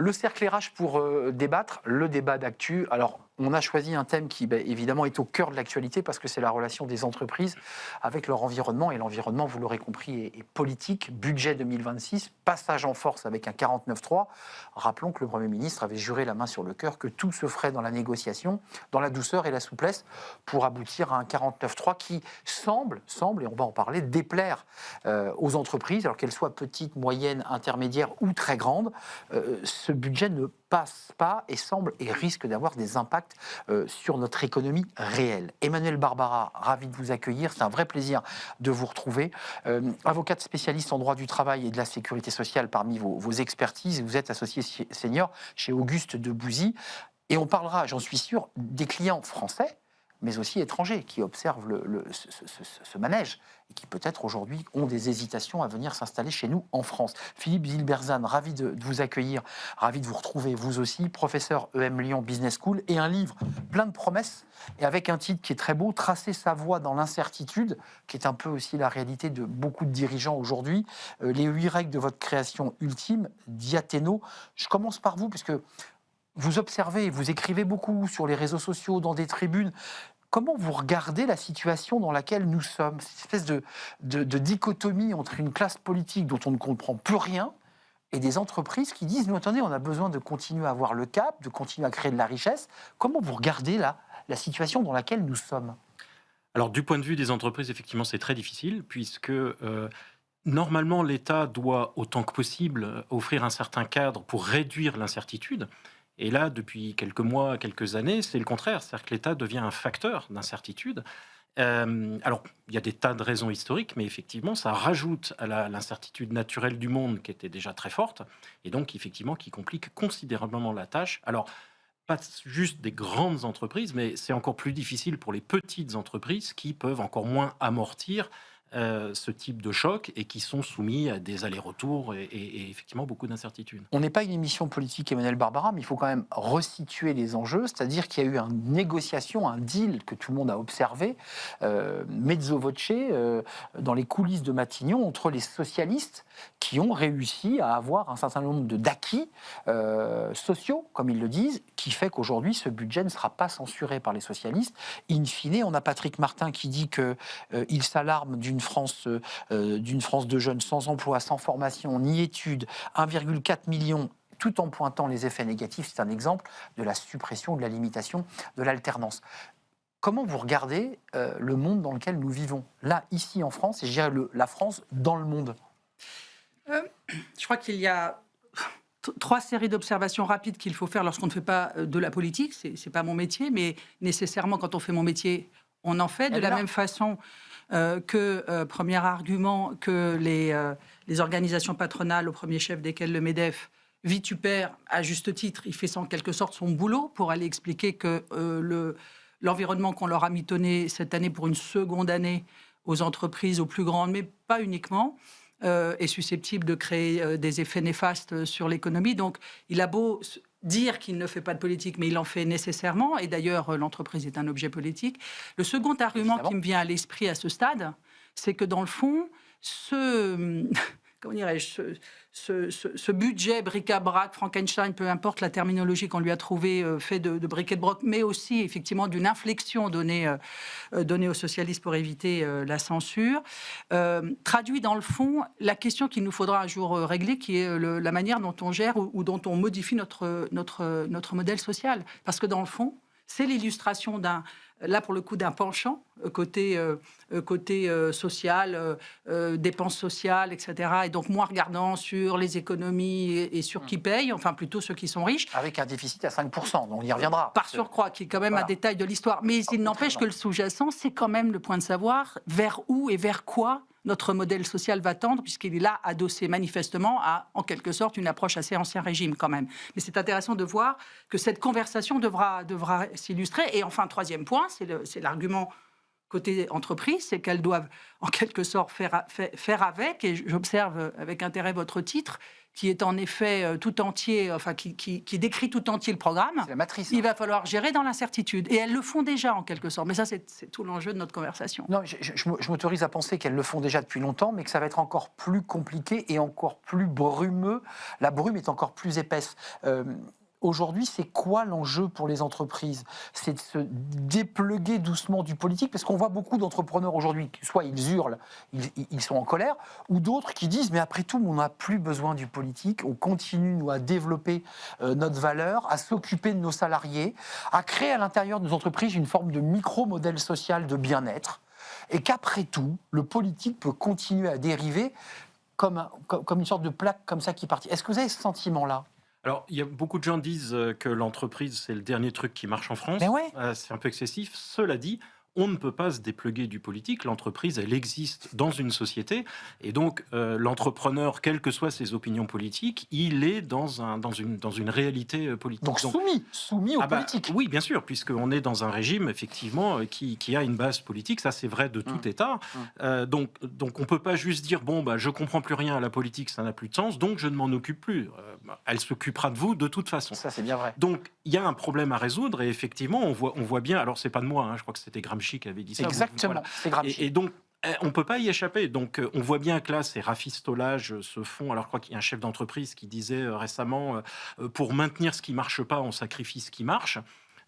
Le cercle RH pour débattre, le débat d'actu. Alors, on a choisi un thème qui, évidemment, est au cœur de l'actualité parce que c'est la relation des entreprises avec leur environnement. Et l'environnement, vous l'aurez compris, est politique. Budget 2026, passage en force avec un 49.3. Rappelons que le Premier ministre avait juré la main sur le cœur que tout se ferait dans la négociation, dans la douceur et la souplesse pour aboutir à un 49.3 qui semble, et on va en parler, déplaire aux entreprises, alors qu'elles soient petites, moyennes, intermédiaires ou très grandes. Ce budget ne passe pas et semble et risque d'avoir des impacts sur notre économie réelle. Emmanuelle Barbara, ravi de vous accueillir. C'est un vrai plaisir de vous retrouver. Avocate spécialiste en droit du travail et de la sécurité sociale parmi vos expertises. Vous êtes associé senior chez Auguste de Bouzy. Et on parlera, j'en suis sûr, des clients français, mais aussi étrangers, qui observent ce manège et qui peut-être aujourd'hui ont des hésitations à venir s'installer chez nous en France. Philippe Zilberzan, ravi de vous accueillir, ravi de vous retrouver, vous aussi, professeur EM Lyon Business School, et un livre plein de promesses, et avec un titre qui est très beau, Tracer sa voie dans l'incertitude, qui est un peu aussi la réalité de beaucoup de dirigeants aujourd'hui. Les 8 règles de votre création ultime, Diathéno. Je commence par vous, puisque vous observez, vous écrivez beaucoup sur les réseaux sociaux, dans des tribunes. Comment vous regardez la situation dans laquelle nous sommes? Cette espèce de dichotomie entre une classe politique dont on ne comprend plus rien et des entreprises qui disent, nous attendez, on a besoin de continuer à avoir le cap, de continuer à créer de la richesse. Comment vous regardez la situation dans laquelle nous sommes? Alors, du point de vue des entreprises, effectivement, c'est très difficile, puisque normalement, l'État doit, autant que possible, offrir un certain cadre pour réduire l'incertitude. Et là, depuis quelques mois, quelques années, c'est le contraire. C'est-à-dire que l'État devient un facteur d'incertitude. Alors, il y a des tas de raisons historiques, mais effectivement, ça rajoute à l'incertitude naturelle du monde qui était déjà très forte, et donc, effectivement, qui complique considérablement la tâche. Alors, pas juste des grandes entreprises, mais c'est encore plus difficile pour les petites entreprises qui peuvent encore moins amortir ce type de choc et qui sont soumis à des allers-retours et effectivement beaucoup d'incertitudes. On n'est pas une émission politique, Emmanuel Barbara, mais il faut quand même resituer les enjeux, c'est-à-dire qu'il y a eu une négociation, un deal que tout le monde a observé, mezzo voce, dans les coulisses de Matignon, entre les socialistes qui ont réussi à avoir un certain nombre d'acquis sociaux, comme ils le disent, qui fait qu'aujourd'hui, ce budget ne sera pas censuré par les socialistes. In fine, on a Patrick Martin qui dit qu'il s'alarme d'une France de jeunes sans emploi, sans formation, ni études, 1,4 million, tout en pointant les effets négatifs. C'est un exemple de la suppression, de la limitation de l'alternance. Comment vous regardez le monde dans lequel nous vivons, là, ici en France, et je dirais la France dans le monde? Je crois qu'il y a 3 séries d'observations rapides qu'il faut faire lorsqu'on ne fait pas de la politique. C'est pas mon métier, mais nécessairement, quand on fait mon métier, on en fait. De la même façon premier argument, que les organisations patronales, au premier chef desquelles le MEDEF, Vitupère, à juste titre, il fait en quelque sorte son boulot pour aller expliquer que l'environnement qu'on leur a mitonné cette année pour une seconde année aux entreprises, aux plus grandes, mais pas uniquement, est susceptible de créer des effets néfastes sur l'économie. Donc, il a beau dire qu'il ne fait pas de politique, mais il en fait nécessairement. Et d'ailleurs, l'entreprise est un objet politique. Le second argument qui me vient à l'esprit à ce stade, c'est que dans le fond, comment dirais-je, ce budget bric-à-brac, Frankenstein, peu importe la terminologie qu'on lui a trouvée, fait de briquet de broc, mais aussi effectivement d'une inflexion donnée aux socialistes pour éviter la censure, traduit dans le fond la question qu'il nous faudra un jour régler, qui est la manière dont on gère ou dont on modifie notre modèle social. Parce que dans le fond, c'est l'illustration là pour le coup, d'un penchant côté social, dépenses sociales, etc. Et donc moins regardant sur les économies et sur qui paye, enfin plutôt ceux qui sont riches. Avec un déficit à 5%, on y reviendra. Par surcroît, qui est quand même un détail de l'histoire. Mais il n'empêche que le sous-jacent, c'est quand même le point de savoir vers où et vers quoi notre modèle social va tendre, puisqu'il est là adossé manifestement à, en quelque sorte, une approche assez ancien régime quand même. Mais c'est intéressant de voir que cette conversation devra s'illustrer. Et enfin, troisième point, c'est l'argument côté entreprise, c'est qu'elles doivent en quelque sorte faire avec, et j'observe avec intérêt votre titre, qui est en effet tout entier, enfin qui décrit tout entier le programme. C'est la matrice. Il va falloir gérer dans l'incertitude. Et elles le font déjà en quelque sorte. Mais ça, c'est tout l'enjeu de notre conversation. Non, je m'autorise à penser qu'elles le font déjà depuis longtemps, mais que ça va être encore plus compliqué et encore plus brumeux. La brume est encore plus épaisse. Aujourd'hui, c'est quoi l'enjeu pour les entreprises? C'est de se dépluguer doucement du politique, parce qu'on voit beaucoup d'entrepreneurs aujourd'hui, soit ils hurlent, ils sont en colère, ou d'autres qui disent, mais après tout, on n'a plus besoin du politique, on continue, nous, à développer notre valeur, à s'occuper de nos salariés, à créer à l'intérieur de nos entreprises une forme de micro-modèle social de bien-être, et qu'après tout, le politique peut continuer à dériver comme une sorte de plaque comme ça qui partit. Est-ce que vous avez ce sentiment-là? Alors, il y a beaucoup de gens qui disent que l'entreprise, c'est le dernier truc qui marche en France. Mais ouais. C'est un peu excessif. Cela dit, on ne peut pas se dépluguer du politique. L'entreprise, elle existe dans une société. Et donc, l'entrepreneur, quelles que soient ses opinions politiques, il est dans une réalité politique. Donc soumis aux politiques. Oui, bien sûr, puisqu'on est dans un régime, effectivement, qui a une base politique. Ça, c'est vrai de tout État. Donc, on ne peut pas juste dire, bon, je ne comprends plus rien à la politique, ça n'a plus de sens, donc je ne m'en occupe plus. Elle s'occupera de vous de toute façon. Ça, c'est bien vrai. Donc, il y a un problème à résoudre. Et effectivement, on voit bien, alors, ce n'est pas de moi, je crois que c'était Gramsci qui avait dit ça. Exactement, Voilà. c'est Gramsci. Et donc, on ne peut pas y échapper. Donc, on voit bien que là, ces rafistolages se font. Alors, je crois qu'il y a un chef d'entreprise qui disait récemment, pour maintenir ce qui ne marche pas, on sacrifie ce qui marche.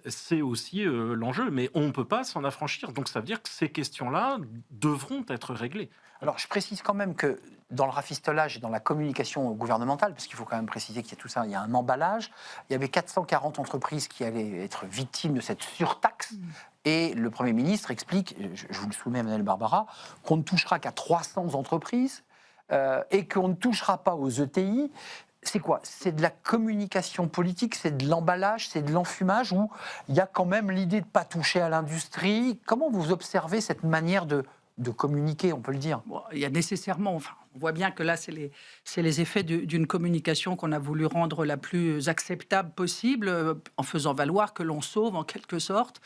C'est aussi l'enjeu, mais on ne peut pas s'en affranchir. Donc, ça veut dire que ces questions-là devront être réglées. Alors, je précise quand même que dans le rafistolage et dans la communication gouvernementale, parce qu'il faut quand même préciser qu'il y a tout ça, il y a un emballage, il y avait 440 entreprises qui allaient être victimes de cette surtaxe. Et le Premier ministre explique, je vous le soumets, Emmanuel Barbara, qu'on ne touchera qu'à 300 entreprises et qu'on ne touchera pas aux ETI. C'est quoi? C'est de la communication politique, c'est de l'emballage, c'est de l'enfumage, où il y a quand même l'idée de ne pas toucher à l'industrie. Comment vous observez cette manière de communiquer, on peut le dire? Bon, il y a nécessairement, on voit bien que là, c'est les effets d'une communication qu'on a voulu rendre la plus acceptable possible, en faisant valoir que l'on sauve en quelque sorte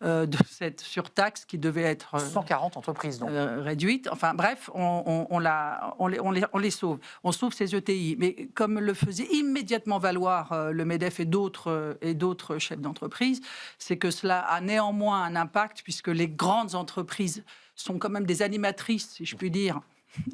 de cette surtaxe qui devait être 140 entreprises, donc. réduite. Enfin bref, on les sauve. On sauve ces ETI. Mais comme le faisait immédiatement valoir le MEDEF et d'autres chefs d'entreprise, c'est que cela a néanmoins un impact, puisque les grandes entreprises sont quand même des animatrices, si je puis dire,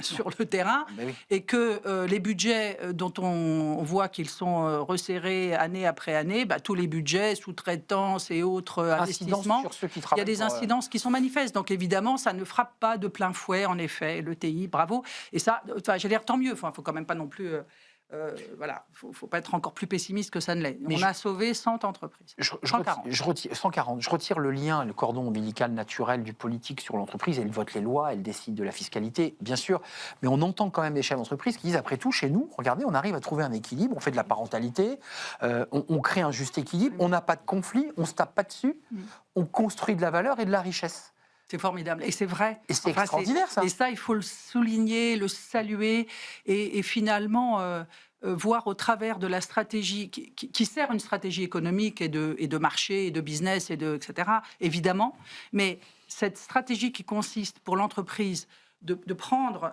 sur le terrain, Oui. et que les budgets dont on voit qu'ils sont resserrés année après année, tous les budgets, sous-traitance et autres investissements, sur ceux qui il y a des incidences qui sont manifestes. Donc évidemment, ça ne frappe pas de plein fouet, en effet, l'ETI, bravo. Et ça, j'allais dire, tant mieux, il ne faut quand même pas non plus... voilà, il ne faut pas être encore plus pessimiste que ça ne l'est. On a sauvé 100 entreprises. 140. Je retire le lien, le cordon ombilical naturel du politique sur l'entreprise. Elle vote les lois, elle décide de la fiscalité, bien sûr. Mais on entend quand même des chefs d'entreprise qui disent, après tout, chez nous, regardez, on arrive à trouver un équilibre, on fait de la parentalité, on crée un juste équilibre, on n'a pas de conflit, on ne se tape pas dessus, on construit de la valeur et de la richesse. C'est formidable. Et c'est vrai. Et c'est extraordinaire, ça. Et ça, il faut le souligner, le saluer, et finalement voir au travers de la stratégie qui sert une stratégie économique et de marché, et de business, etc., évidemment. Mais cette stratégie qui consiste pour l'entreprise de prendre,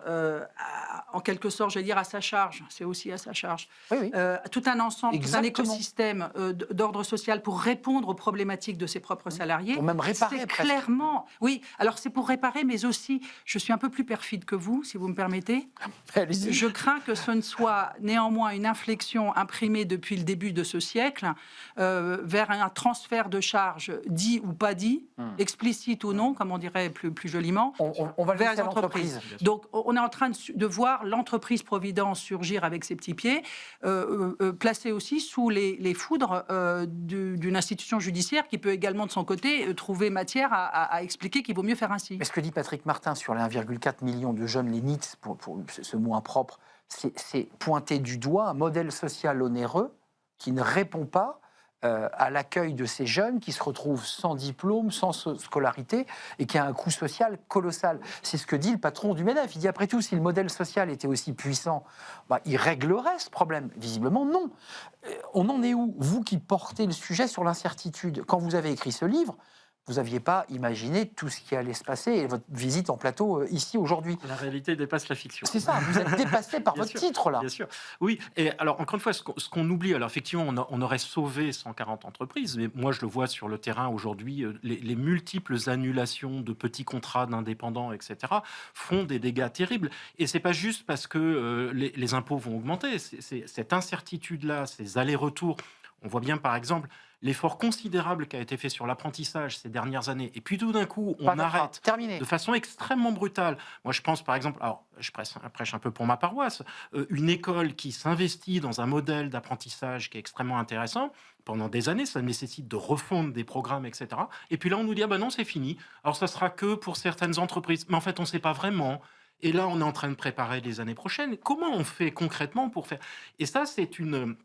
en quelque sorte, je vais dire, à sa charge, c'est aussi à sa charge, Oui. tout un ensemble, Exactement. tout un écosystème d'ordre social pour répondre aux problématiques de ses propres salariés. Pour même réparer, c'est presque. clairement, oui, alors c'est pour réparer, mais aussi, je suis un peu plus perfide que vous, si vous me permettez. Allez-y. Je crains que ce ne soit néanmoins une inflexion imprimée depuis le début de ce siècle vers un transfert de charges dit ou pas dit, explicite ou non, comme on dirait plus joliment, On va le vers laisser les à entreprises. Donc, on est en train de voir l'entreprise-providence surgir avec ses petits pieds, placée aussi sous les foudres d'une institution judiciaire qui peut également, de son côté, trouver matière à expliquer qu'il vaut mieux faire ainsi. Mais ce que dit Patrick Martin sur les 1,4 million de jeunes, les NEET, pour ce mot impropre, c'est pointer du doigt un modèle social onéreux qui ne répond pas à l'accueil de ces jeunes qui se retrouvent sans diplôme, sans scolarité et qui a un coût social colossal. C'est ce que dit le patron du MEDEF. Il dit, après tout, si le modèle social était aussi puissant, il réglerait ce problème. Visiblement, non. On en est où? Vous qui portez le sujet sur l'incertitude, quand vous avez écrit ce livre, vous n'aviez pas imaginé tout ce qui allait se passer et votre visite en plateau ici aujourd'hui. La réalité dépasse la fiction. C'est ça, vous êtes dépassé par votre titre là. Bien sûr. Oui, et alors encore une fois, ce qu'on oublie, alors effectivement, on aurait sauvé 140 entreprises, mais moi je le vois sur le terrain aujourd'hui, les multiples annulations de petits contrats d'indépendants, etc., font des dégâts terribles. Et c'est pas juste parce que les impôts vont augmenter, c'est cette incertitude-là, ces allers-retours. On voit bien par exemple l'effort considérable qui a été fait sur l'apprentissage ces dernières années, et puis tout d'un coup, on arrête terminé. de façon extrêmement brutale. Moi, je pense par exemple, alors je prêche un peu pour ma paroisse, une école qui s'investit dans un modèle d'apprentissage qui est extrêmement intéressant, pendant des années, ça nécessite de refondre des programmes, etc. Et puis là, on nous dit, ah ben non, c'est fini. Alors, ça sera que pour certaines entreprises. Mais en fait, on ne sait pas vraiment. Et là, on est en train de préparer les années prochaines. Comment on fait concrètement pour faire... Et ça, c'est une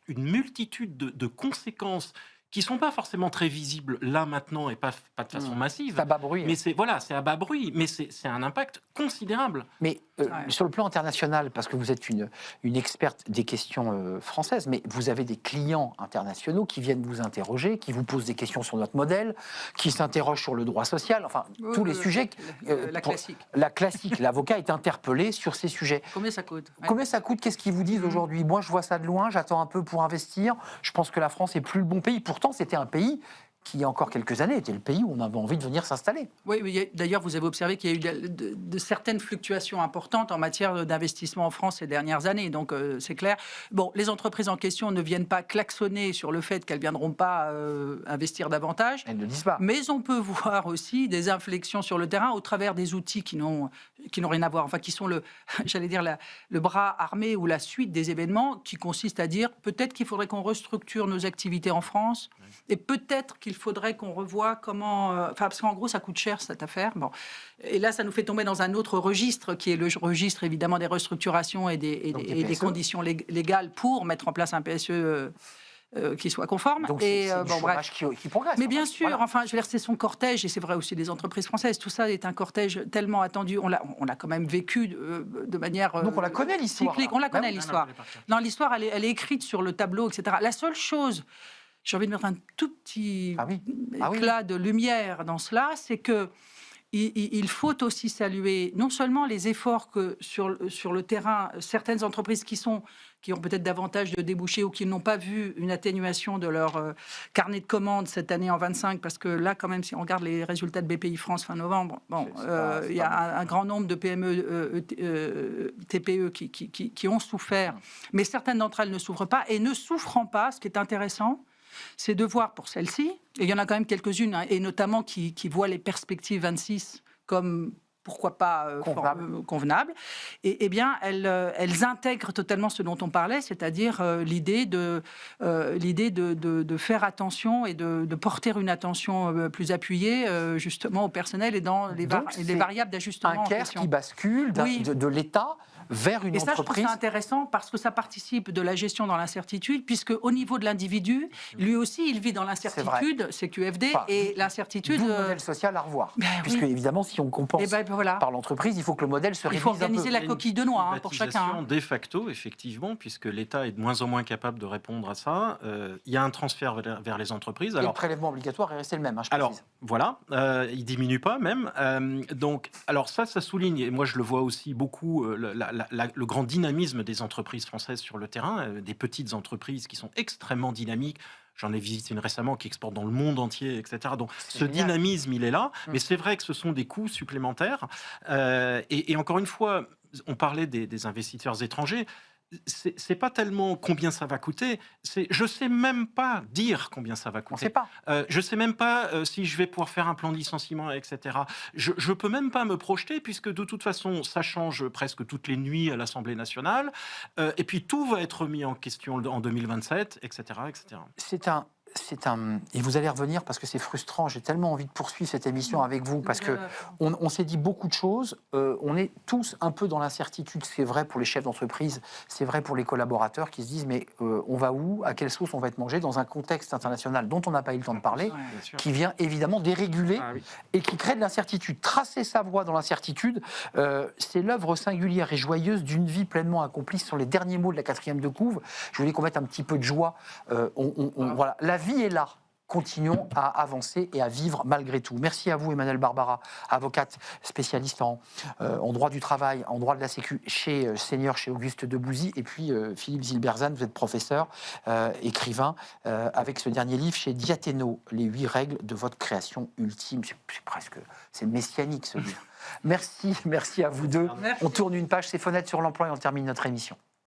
multitude de conséquences qui ne sont pas forcément très visibles là maintenant et pas de façon massive. C'est à bas bruit. Mais c'est à bas bruit, mais c'est un impact considérable. Mais sur le plan international, parce que vous êtes une experte des questions françaises, mais vous avez des clients internationaux qui viennent vous interroger, qui vous posent des questions sur notre modèle, qui s'interrogent sur le droit social, enfin tous les sujets. La classique. La classique. L'avocat est interpellé sur ces sujets. Combien ça coûte? Combien ça coûte? Qu'est-ce qu'ils vous disent aujourd'hui? Moi, je vois ça de loin, j'attends un peu pour investir. Je pense que la France est plus le bon pays. Pourtant, c'était un pays qui, il y a encore quelques années, était le pays où on avait envie de venir s'installer. Oui, mais d'ailleurs, vous avez observé qu'il y a eu de certaines fluctuations importantes en matière d'investissement en France ces dernières années. Donc, c'est clair. Bon, les entreprises en question ne viennent pas klaxonner sur le fait qu'elles ne viendront pas investir davantage. Elles ne disent pas. Mais on peut voir aussi des inflexions sur le terrain au travers des outils qui n'ont rien à voir, enfin, qui sont j'allais dire, le bras armé ou la suite des événements qui consiste à dire peut-être qu'il faudrait qu'on restructure nos activités en France et peut-être qu'il faudrait qu'on revoie comment... parce qu'en gros, ça coûte cher, cette affaire. Bon. Et là, ça nous fait tomber dans un autre registre, qui est le registre, évidemment, des restructurations et des conditions légales pour mettre en place un PSE qui soit conforme. Donc, et c'est du chômage qui progresse. Mais bien sûr, enfin, je veux dire, c'est son cortège, et c'est vrai aussi des entreprises françaises. Tout ça est un cortège tellement attendu. On l'a quand même vécu de manière donc on la connaît, l'histoire. cyclique. On la connaît, l'histoire. Non, l'histoire, elle est écrite sur le tableau, etc. La seule chose... J'ai envie de mettre un tout petit éclat de lumière dans cela, c'est que il faut aussi saluer non seulement les efforts que sur le terrain, certaines entreprises qui ont peut-être davantage de débouchés ou qui n'ont pas vu une atténuation de leur carnet de commandes cette année en 25, parce que là, quand même, si on regarde les résultats de BPI France fin novembre, il y a un grand nombre de PME, TPE qui ont souffert, mais certaines d'entre elles ne souffrent pas, et ne souffrant pas, ce qui est intéressant, c'est de voir pour celles-ci, et il y en a quand même quelques-unes, hein, et notamment qui voient les perspectives 26 comme, pourquoi pas, convenables, et bien elles intègrent totalement ce dont on parlait, c'est-à-dire l'idée de faire attention et de porter une attention plus appuyée justement au personnel et dans les variables d'ajustement. Un CARE qui bascule de l'État vers une entreprise. Et ça, je trouve ça intéressant parce que ça participe de la gestion dans l'incertitude, puisque au niveau de l'individu, lui aussi, il vit dans l'incertitude, c'est QFD, et l'incertitude... D'où le modèle social à revoir. Puisque, évidemment, si on compense par l'entreprise, il faut que le modèle se réduise un peu. Il faut organiser la coquille de noix pour chacun. De facto, effectivement, puisque l'État est de moins en moins capable de répondre à ça. Il y a un transfert vers les entreprises. Alors, le prélèvement obligatoire est resté le même, je précise. Alors, voilà, il ne diminue pas même. Donc, alors ça souligne, et moi je le vois aussi beaucoup, le grand dynamisme des entreprises françaises sur le terrain, des petites entreprises qui sont extrêmement dynamiques. J'en ai visité une récemment qui exporte dans le monde entier, etc. Donc ce dynamisme, il est là. Mais c'est vrai que ce sont des coûts supplémentaires. Et encore une fois, on parlait des investisseurs étrangers. C'est pas tellement combien ça va coûter, je sais même pas dire combien ça va coûter. On sait pas. Je sais même pas si je vais pouvoir faire un plan de licenciement, etc. Je peux même pas me projeter puisque de toute façon ça change presque toutes les nuits à l'Assemblée nationale et puis tout va être mis en question en 2027, etc., etc. Et vous allez revenir parce que c'est frustrant. J'ai tellement envie de poursuivre cette émission avec vous parce que on s'est dit beaucoup de choses. On est tous un peu dans l'incertitude. C'est vrai pour les chefs d'entreprise, c'est vrai pour les collaborateurs qui se disent mais on va où? À quelle sauce on va être mangé dans un contexte international dont on n'a pas eu le temps de parler, qui vient évidemment déréguler et qui crée de l'incertitude. Tracer sa voie dans l'incertitude, c'est l'œuvre singulière et joyeuse d'une vie pleinement accomplie. Ce sont les derniers mots de la 4e de couve. Je voulais qu'on mette un petit peu de joie. Voilà, la vie est là. continuons à avancer et à vivre malgré tout. Merci à vous, Emmanuelle Barbara, avocate spécialiste en droit du travail, en droit de la Sécu chez Senior, chez Auguste Debouzy, et puis Philippe Zilberzan, vous êtes professeur, écrivain, avec ce dernier livre chez Diathéno, Les 8 règles de votre création ultime. C'est messianique ce livre. Merci à vous deux. Merci. On tourne une page, c'est Fenêtre sur l'emploi et on termine notre émission.